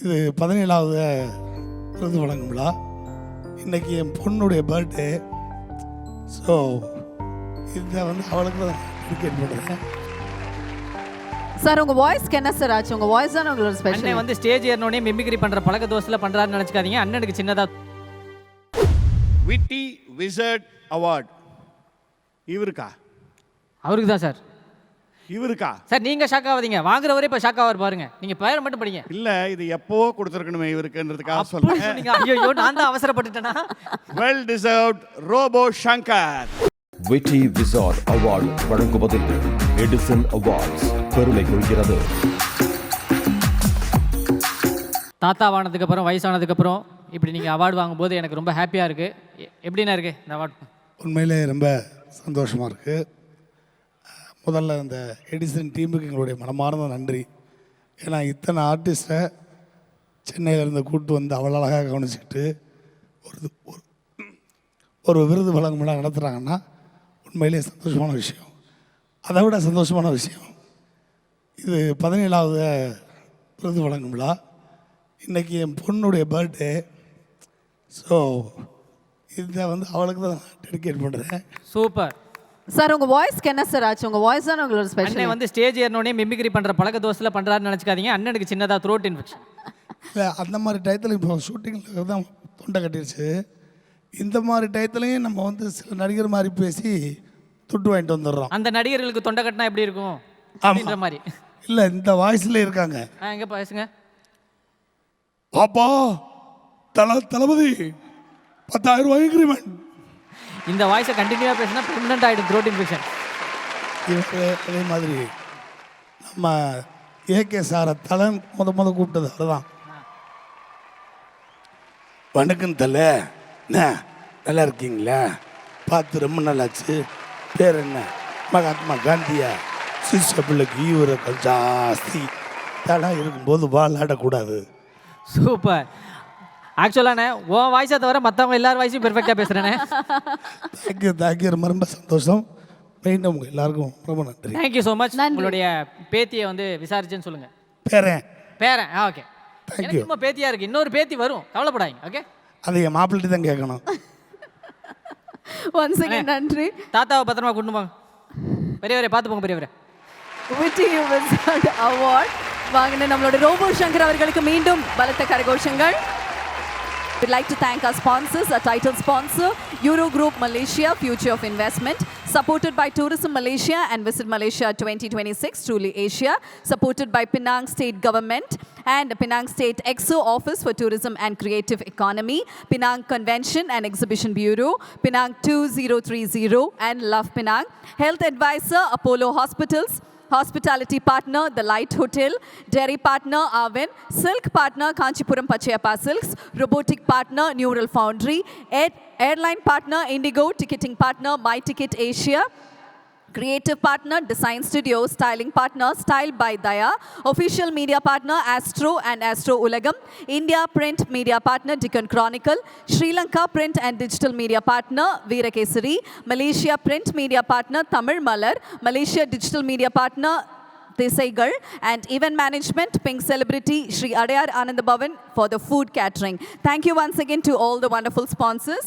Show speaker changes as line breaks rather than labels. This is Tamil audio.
இது 17வது விருது வழங்கும் விழா. இன்றைக்கி என் பொண்ணுடைய பர்த்டே. ஸோ இதை வந்து அவளுக்கு தான் டெடிகேட் பண்ணுறேன்.
சார் உங்க வாய்ஸ்க்கு என்ன சார் ஆச்சு? உங்க வாய்ஸ் தான் உங்களோட ஸ்பெஷல்.
அண்ணன் வந்து ஸ்டேஜ் ஏறனோடனே மிமிக்ரி பண்ற பழக்க தோசையில் பண்றாருன்னு நினைச்சுக்காதீங்க. அண்ணனுக்கு சின்னதா
விட்டி விசர்ட் அவார்ட் இவருக்கா?
அவருக்கு தான் சார்.
இவருக்கா
சார் நீங்க ஷாக் ஆகாதீங்க, வாங்குறவரே இப்ப ஷாக் ஆவார் பாருங்க. நீங்க பேரை மட்டும் படிங்க.
இல்ல இது எப்போ கொடுத்துருக்கணுமே இவருக்குன்றதுக்காக சொல்றேன்.
ஐயோ நான் தான் அவசரப்பட்டுட்டேனா?
Well deserved robo Shankar.
Witty wizard award வழங்குவதில் எடிசன் அவார்ட்ஸ் பெருமை கொள்கிறது.
தாத்தாவானதுக்கு அப்புறம் வயசானதுக்கு அப்புறம் இப்படி நீங்க அவார்டு வாங்கும்போது எனக்கு ரொம்ப ஹாப்பியா இருக்கு. எப்படின்னா இருக்கு இந்த அவார்டு?
உண்மையிலே ரொம்ப சந்தோஷமாக இருக்குது. முதல்ல இந்த எடிசன் டீமுக்கு எங்களுடைய மனமார்ந்த நன்றி. ஏன்னா இத்தனை ஆர்டிஸ்ட்டை சென்னையிலேருந்து கூப்பிட்டு வந்து அவ்வளோ அழகாக கவனிச்சுக்கிட்டு ஒரு விருது வழங்கும் விழா நடத்துகிறாங்கன்னா உண்மையிலே சந்தோஷமான விஷயம். அதை விட சந்தோஷமான விஷயம் இது 17வது விருது வழங்கும் விழா. இன்றைக்கி என் பொண்ணுடைய பர்த்டே. ஸோ இதை வந்து அவளுக்கு தான் டெடிகேட் பண்ணுறேன்.
சூப்பர்
சார் உங்க வாய்ஸ்க்கு என்ன சார் ஆச்சு? உங்க வாய்ஸ் தான் உங்களோட ஸ்பெஷல்.
அண்ணன் வந்து ஸ்டேஜ் ஏறனோடனே மிமிக்ரி பண்ற பழக்க தோசையில் பண்றாருன்னு நினைச்சுக்காதீங்க. அண்ணனுக்கு சின்னதா த்ரோட் இன்ஃபெக்ஷன்.
இல்லை அந்த மாதிரி டயத்தில் இப்போ ஷூட்டிங்கில் தான் தொண்டை கட்டிடுச்சு. இந்த மாதிரி டயத்துலையும் நம்ம வந்து சில நடிகர் மாதிரி பேசி துட்டு வாங்கிட்டு வந்துடுறோம்.
அந்த நடிகர்களுக்கு தொண்டை கட்டினா எப்படி இருக்கும் அப்படின்ற மாதிரி.
இல்லை இந்த வாய்ஸில் இருக்காங்க.
எங்க பேசுங்க.
பாப்பா தளபதி 10,000 ரூபாய் இன்க்ரிமெண்ட்.
இந்த வாய்ஸை கண்டினியூவா பேசினா பெர்மனன்ட் ஆயிடும் த்ரோட் இன்ஃபெக்ஷன்.
இவருக்கு அதே மாதிரி நம்ம ஏகே சாரை தலன் முத கூப்பிட்டது அதுதான். வணக்கம் தலை, என்ன நல்லா இருக்கீங்களா? பார்த்து ரொம்ப நல்லாச்சு. பேர் என்ன? மகாத்மா காந்தியா? சிஷ்ய பிள்ளைக்கு ஈவரக்கள் ஜாஸ்தி. தலை இருக்கும்போது வாழாடக்கூடாது.
சூப்பர். ஆக்சுவலானே உன் வாய்ஸை தவிர மற்றவங்க எல்லாரும் வாய்ஸும் பெர்ஃபெக்டாக பேசுகிறேனே.
தேங்க்யூ ரொம்ப சந்தோஷம். மெயினாக உங்கள் எல்லாருக்கும் ரொம்ப நன்றி.
Thank you so much. உங்களுடைய பேத்தியை வந்து விசாரிச்சேன்னு சொல்லுங்கள். பேரன் ஓகே. எனக்கு சும்மா பேத்தியாக இருக்குது, இன்னொரு பேத்தி வரும், கவலைப்படாதீங்க. ஓகே
அது என் மாப்பிள்ளை தான் கேட்கணும்.
ஒன்ஸ் அகைன் நன்றி.
தாத்தாவை பத்திரமா கொண்டு போங்க. பெரியவரே பார்த்து போங்க. பெரியவரே
விட்டி விசார்ட் அவார்ட் வாங்கின நம்மளோட ரோபோ சங்கர் அவர்களுக்கு மீண்டும் பலத்த கரகோஷங்கள். We'd like to thank our sponsors, our title sponsor, Euro Group Malaysia, Future of Investment, supported by Tourism Malaysia and Visit Malaysia 2026, Truly Asia, supported by Penang State Government and Penang State EXO Office for Tourism and Creative Economy, Penang Convention and Exhibition Bureau, Penang 2030 and Love Penang, Health Advisor, Apollo Hospitals, Hospitality partner, The Light Hotel. Dairy partner, Arvin. Silk partner, Kanchipuram Pachayappa Silks. Robotic partner, Neural Foundry. Airline partner, Indigo. Ticketing partner, My Ticket Asia. Creative partner, Design Studio. Styling partner, Style by Daya. Official media partner, Astro and Astro Ulagam. India print media partner, Deccan Chronicle. Sri Lanka print and digital media partner, Veera Kesari. Malaysia print media partner, Tamil Malar. Malaysia digital media partner, Desaigal. And event management, Pink Celebrity, Sri Adayar Anand Bhavan for the food catering. Thank you once again to all the wonderful sponsors.